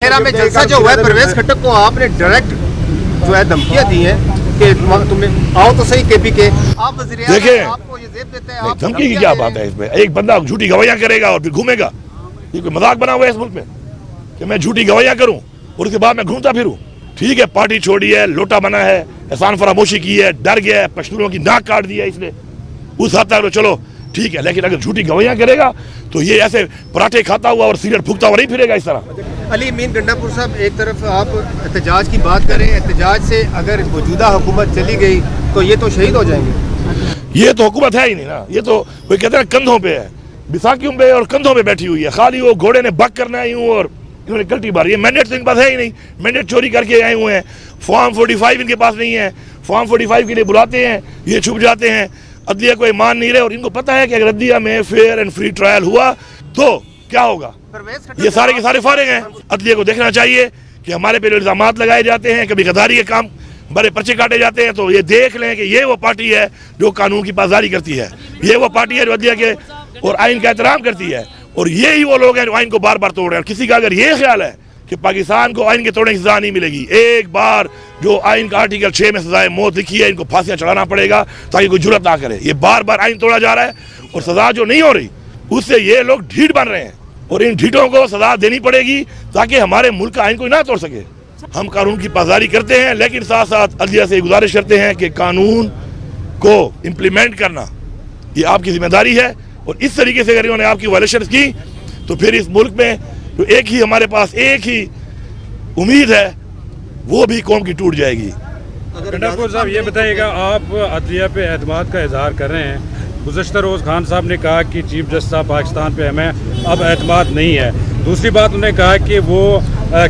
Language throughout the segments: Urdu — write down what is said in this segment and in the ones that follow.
میرا میں جلسہ جو ہوا ہے پرویز خٹک کو آپ نے ڈائریکٹ جو ہے دھمکیاں دی ہیں کہ تمہیں آؤ تو صحیح کے پی کے آپ وزیر اعظم آپ کو یہ زیب دیتے ہیں. دھمکی کی کیا بات ہے اس میں؟ ایک بندہ جھوٹی گواہیاں کرے گا اور پھر گھومے گا. یہ کوئی مذاق بنا ہوا ہے اس ملک میں کہ میں جھوٹی گواہیاں کروں اور اس کے بعد میں گھومتا پھروں؟ ٹھیک ہے پارٹی چھوڑی ہے, لوٹا بنا ہے, احسان فراموشی کی ہے, ڈر گیا ہے, پشتونوں کی ناک کاٹ دیا اس نے, اس حد تک چلو ٹھیک ہے. لیکن اگر جھوٹی گواہیاں کرے گا تو یہ ایسے پراٹھے کھاتا ہوا اور سگریٹ پھونکتا ہوا نہیں پھرے گا اس طرح. علی امین گنڈا پور صاحب, ایک طرف آپ احتجاج کی بات کریں, احتجاج سے اگر موجودہ حکومت چلی گئی تو یہ تو شہید ہو جائیں گے. یہ تو حکومت ہے ہی نہیں نا, یہ تو کوئی کہتے ہیں کندھوں پہ ہے, بیساکھیوں پہ اور کندھوں پہ بیٹھی ہوئی ہے. خالی وہ گھوڑے نے بک کرنا ہے یوں اور انہوں نے کلٹی ماری ہے. مینڈیٹ تو ان کے پاس ہے ہی نہیں, مینڈیٹ چوری کر کے آئے ہوئے ہیں. فارم 45 ان کے پاس نہیں ہے, فارم 45 کے لیے بلاتے ہیں, یہ چھپ جاتے ہیں. عدلیہ کو مان نہیں رہے اور ان کو پتہ ہے کہ اگر عدلیہ میں فیئر اینڈ فری ٹرائل ہوا تو کیا ہوگا. یہ سارے کے سارے فارغ ہیں. عدلیہ کو دیکھنا چاہیے کہ ہمارے پہ الزامات لگائے جاتے ہیں, کبھی غداری کے کام بڑے پرچے کاٹے جاتے ہیں, تو یہ دیکھ لیں کہ یہ وہ پارٹی ہے جو قانون کی پاسداری کرتی ہے, یہ وہ پارٹی ہے جو عدلیہ کے اور آئین کا احترام کرتی ہے, اور یہی وہ لوگ ہیں جو آئین کو بار بار توڑ رہے ہیں. اور کسی کا اگر یہ خیال ہے کہ پاکستان کو آئین کے توڑنے کی سزا نہیں ملے گی, ایک بار جو آئین کا آرٹیکل 6 میں سزائے موت لکھی ہے ان کو پھانسیاں چڑھانا پڑے گا تاکہ کوئی جرات نہ کرے. یہ بار بار آئین توڑا جا رہا ہے اور سزا جو نہیں ہو رہی اس سے یہ لوگ ڈھیٹ بن رہے ہیں, اور ان ڈھیٹوں کو سزا دینی پڑے گی تاکہ ہمارے ملک کا آئین کوئی نہ توڑ سکے. ہم قانون کی پاسداری کرتے ہیں, لیکن ساتھ ساتھ عدلیہ سے گزارش کرتے ہیں کہ قانون کو امپلیمنٹ کرنا یہ آپ کی ذمہ داری ہے. اور اس طریقے سے اگر انہوں نے آپ کی وائلیشنز کی تو پھر اس ملک میں جو ایک ہی ہمارے پاس ایک ہی امید ہے وہ بھی قوم کی ٹوٹ جائے گی. گنڈا پور صاحب یہ بتائیے گا, آپ عدلیہ پہ اعتماد کا اظہار کر رہے ہیں. گزشتہ روز خان صاحب نے کہا کہ چیف جسٹس صاحب پاکستان پہ ہمیں اب اعتماد نہیں ہے. دوسری بات انہوں نے کہا کہ وہ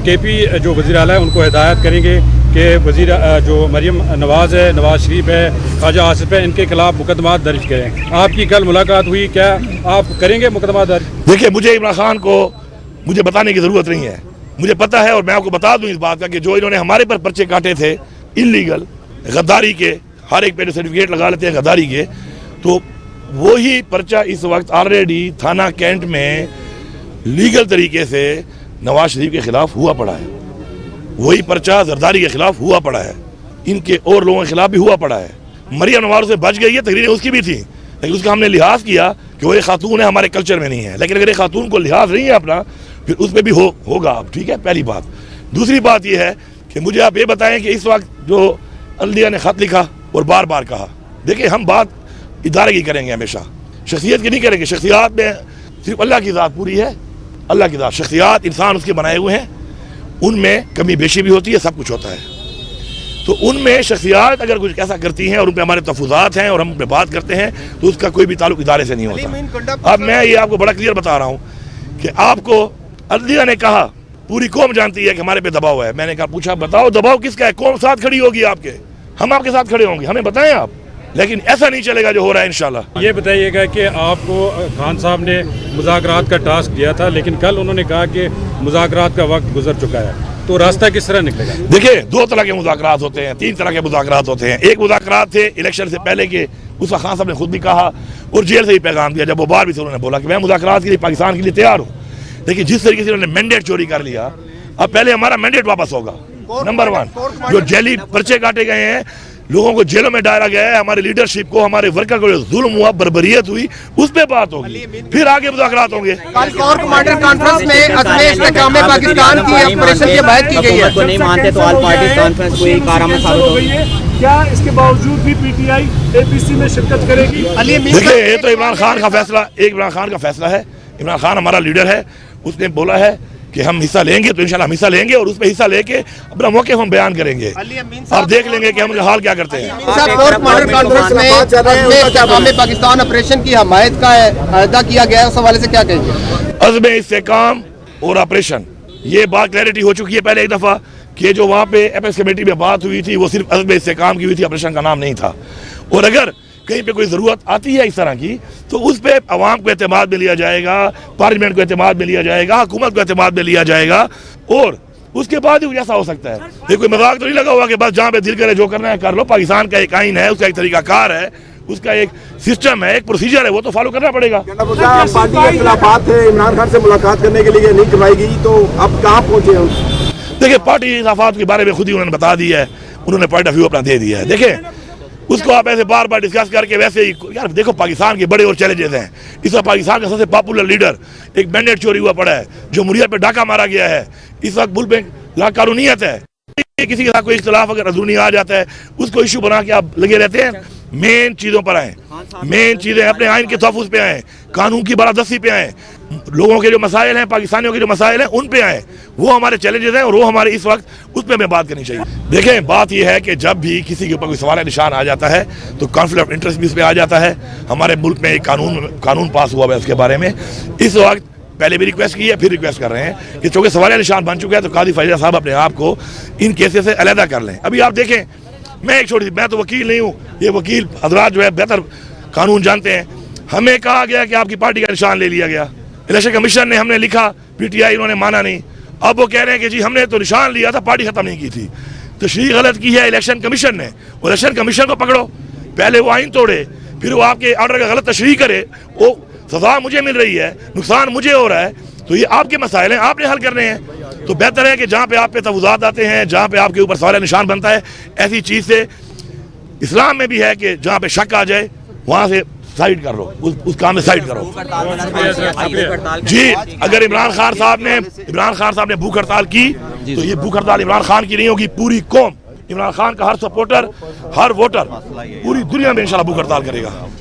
کے پی جو وزیر اعلیٰ ہے ان کو ہدایت کریں گے کہ وزیر جو مریم نواز ہے, نواز شریف ہے, خواجہ آصف ہے, ان کے خلاف مقدمات درج کریں. آپ کی کل ملاقات ہوئی, کیا آپ کریں گے مقدمات درج؟ دیکھیں مجھے عمران خان کو مجھے بتانے کی ضرورت نہیں ہے, مجھے پتہ ہے اور میں آپ کو بتا دوں اس بات کا کہ جو انہوں نے ہمارے پر پرچے کاٹے تھے انلیگل غداری کے, ہر ایک پہ سرٹیفکیٹ لگا لیتے ہیں غداری کے, تو وہی پرچہ اس وقت آلریڈی تھانہ کینٹ میں لیگل طریقے سے نواز شریف کے خلاف ہوا پڑا ہے. وہی پرچہ زرداری کے خلاف ہوا پڑا ہے, ان کے اور لوگوں کے خلاف بھی ہوا پڑا ہے. مریم نواز سے بچ گئی ہے, تقریریں اس کی بھی تھیں, لیکن اس کا ہم نے لحاظ کیا کہ وہ ایک خاتون ہے, ہمارے کلچر میں نہیں ہے. لیکن اگر ایک خاتون کو لحاظ نہیں ہے اپنا پھر اس پہ بھی ہوگا اب, ٹھیک ہے, پہلی بات. دوسری بات یہ ہے کہ مجھے آپ یہ بتائیں کہ اس وقت جو عدلیہ نے خط لکھا اور بار بار کہا, دیکھیں ہم بات ادارے کی کریں گے, ہمیشہ شخصیت کی نہیں کریں گے. شخصیات میں صرف اللہ کی ذات پوری ہے, اللہ کی ذات. شخصیات انسان اس کے بنائے ہوئے ہیں, ان میں کمی بیشی بھی ہوتی ہے, سب کچھ ہوتا ہے. تو ان میں شخصیات اگر کچھ ایسا کرتی ہیں اور ان پہ ہمارے تحفظات ہیں اور ہم ان پہ بات کرتے ہیں تو اس کا کوئی بھی تعلق ادارے سے نہیں ہوتا. اب میں یہ آپ کو بڑا کلیئر بتا رہا ہوں کہ آپ کو عدلیہ نے کہا, پوری قوم جانتی ہے کہ ہمارے پہ دباؤ ہے. میں نے کہا پوچھا بتاؤ دباؤ کس کا ہے, قوم ساتھ کھڑی ہوگی آپ کے, ہم آپ کے ساتھ کھڑے ہوں گے, ہمیں بتائیں آپ. لیکن ایسا نہیں چلے گا جو ہو رہا ہے انشاءاللہ. یہ بتائیے گا کہ آپ کو خان صاحب نے مذاکرات کا ٹاسک دیا تھا, لیکن کل انہوں نے کہا کہ مذاکرات کا وقت گزر چکا ہے, تو راستہ کس طرح نکلے گا؟ دیکھیں 2 طرح کے مذاکرات ہوتے ہیں, 3 طرح کے مذاکرات ہوتے ہیں. ایک مذاکرات تھے الیکشن سے پہلے کے, اس کا خان صاحب نے خود بھی کہا اور جیل سے بھی پیغام دیا, جب وہ بار بھی سے انہوں نے بولا کہ میں مذاکرات کے لیے پاکستان کے لیے تیار ہوں. لیکن جس طریقے سے انہوں نے مینڈیٹ چوری کر لیا, اب پہلے ہمارا مینڈیٹ واپس ہوگا. نمبر 1 جو جیلی پرچے کاٹے گئے ہیں, لوگوں کو جیلوں میں ڈالا گیا ہے, ہمارے لیڈرشپ کو, ہمارے ورکر کو جو ظلم ہوا, بربریت ہوئی, اس پہ بات ہوگی, پھر آگے مذاکرات ہوں گے. کور کمانڈر کانفرنس میں عزم استحکام پاکستان کی آپریشن کی حمایت کی گئی ہے. کو نہیں مانتے تو آل پارٹی کانفرنس کوئی کارآمد ثابت ہوگی. کیا اس کے باوجود بھی پی ٹی آئی اے پی سی میں شرکت کرے گی؟ دیکھیں یہ تو عمران خان کا فیصلہ, عمران خان کا فیصلہ ہے. عمران خان ہمارا لیڈر ہے, اس نے بولا ہے کہ ہم حصہ لیں گے, تو انشاءاللہ ہم حصہ لیں گے اور اس پہ حصہ لے کے اپنا موقع ہم بیان کریں گے. آپ دیکھ لیں گے کہ ہم حال کیا کرتے ہیں. کور کمانڈر کانفرنس میں عزم استحکام پاکستان آپریشن کی حمایت کا اعادہ کیا گیا ہے, اس حوالے سے کیا کہیں گے؟ عزم استحکام اور آپریشن, یہ بات کلیئرٹی ہو چکی ہے پہلے ایک دفعہ کہ جو وہاں پہ ایپیکس کمیٹی میں بات ہوئی تھی وہ صرف عزم استحکام کی ہوئی تھی, آپریشن کا نام نہیں تھا. اور اگر کہیں پہ کوئی ضرورت آتی ہے اس طرح کی تو اس پہ عوام کو اعتماد میں لیا جائے گا, پارلیمنٹ کو اعتماد میں لیا جائے گا, حکومت کو اعتماد میں لیا جائے گا, اور اس کے بعد ہی کچھ ایسا ہو سکتا ہے. یہ کوئی مذاق تو نہیں لگا ہوا کہ بس جہاں پہ دل کرے جو کرنا ہے کر لو. پاکستان کا ایک آئین ہے, اس کا ایک طریقہ کار ہے, اس کا ایک سسٹم ہے, ایک پروسیجر ہے, وہ تو فالو کرنا پڑے گا. پارٹی کے اختلافات تھے, عمران خان سے ملاقات کرنے کے لیے نہیں کروائی گئی, تو اب کہاں پہنچے ہیں؟ دیکھیں پارٹی اختلافات کے بارے میں خود ہی انہوں نے بتا دیا ہے, انہوں نے پوائنٹ آف ویو اپنا دے دیا ہے. دیکھیں اس کو آپ ایسے بار بار ڈسکس کر کے ویسے ہی, یار دیکھو پاکستان کے بڑے اور چیلنجز ہیں. اس وقت پاکستان کا سب سے پاپولر لیڈر ایک مینڈیٹ چوری ہوا پڑا ہے, جمہوریت پہ ڈاکہ مارا گیا ہے. اس وقت ملک میں لا قانونیت ہے, کسی کے ساتھ کوئی اختلاف اگر اندرونی آ جاتا ہے اس کو ایشو بنا کے آپ لگے رہتے ہیں. مین چیزوں پر آئیں, مین چیزیں اپنے آئین کے تحفظ پہ آئیں, قانون کی بالادستی پہ آئیں, لوگوں کے جو مسائل ہیں, پاکستانیوں کے جو مسائل ہیں ان پہ آئیں. وہ ہمارے چیلنجز ہیں اور وہ ہمارے اس وقت اس پہ ہمیں بات کرنی چاہیے. دیکھیں بات یہ ہے کہ جب بھی کسی کے اوپر کوئی سوال نشان آ جاتا ہے تو کانفلکٹ آف انٹرسٹ بھی اس پہ آ جاتا ہے. ہمارے ملک میں ایک قانون پاس ہوا ہے اس کے بارے میں. اس وقت پہلے بھی ریکویسٹ کی ہے, پھر ریکویسٹ کر رہے ہیں کہ چونکہ سوال نشان بن چکا ہے تو قاضی فیضا صاحب اپنے آپ کو ان کیسز سے علیحدہ کر لیں. ابھی آپ دیکھیں, میں ایک چھوٹی, میں تو وکیل نہیں ہوں, یہ وکیل حضرات جو ہے بہتر قانون جانتے ہیں. ہمیں کہا گیا کہ آپ کی پارٹی کا نشان لے لیا گیا, الیکشن کمیشن نے, ہم نے لکھا, پی ٹی آئی انہوں نے مانا نہیں. اب وہ کہہ رہے ہیں کہ جی ہم نے تو نشان لیا تھا, پارٹی ختم نہیں کی تھی. تشریح غلط کی ہے الیکشن کمیشن نے. الیکشن کمیشن کو پکڑو, پہلے وہ آئین توڑے, پھر وہ آپ کے آرڈر کا غلط تشریح کرے, وہ سزا مجھے مل رہی ہے, نقصان مجھے ہو رہا ہے, تو یہ آپ کے مسائل ہیں, آپ نے حل کرنے ہیں. تو بہتر ہے کہ جہاں پہ آپ پہ تفوضات آتے ہیں, جہاں پہ آپ کے اوپر سوال نشان بنتا ہے, ایسی چیز سے اسلام میں بھی ہے کہ جہاں پہ شک آ جائے وہاں سے سائڈ کر لو, اس کام میں سائڈ کرو. جی اگر عمران خان صاحب نے بھوک ہڑتال کی تو یہ بھوک ہڑتال عمران خان کی نہیں ہوگی, پوری قوم, عمران خان کا ہر سپورٹر, ہر ووٹر پوری دنیا میں انشاءاللہ بھوک ہڑتال کرے گا.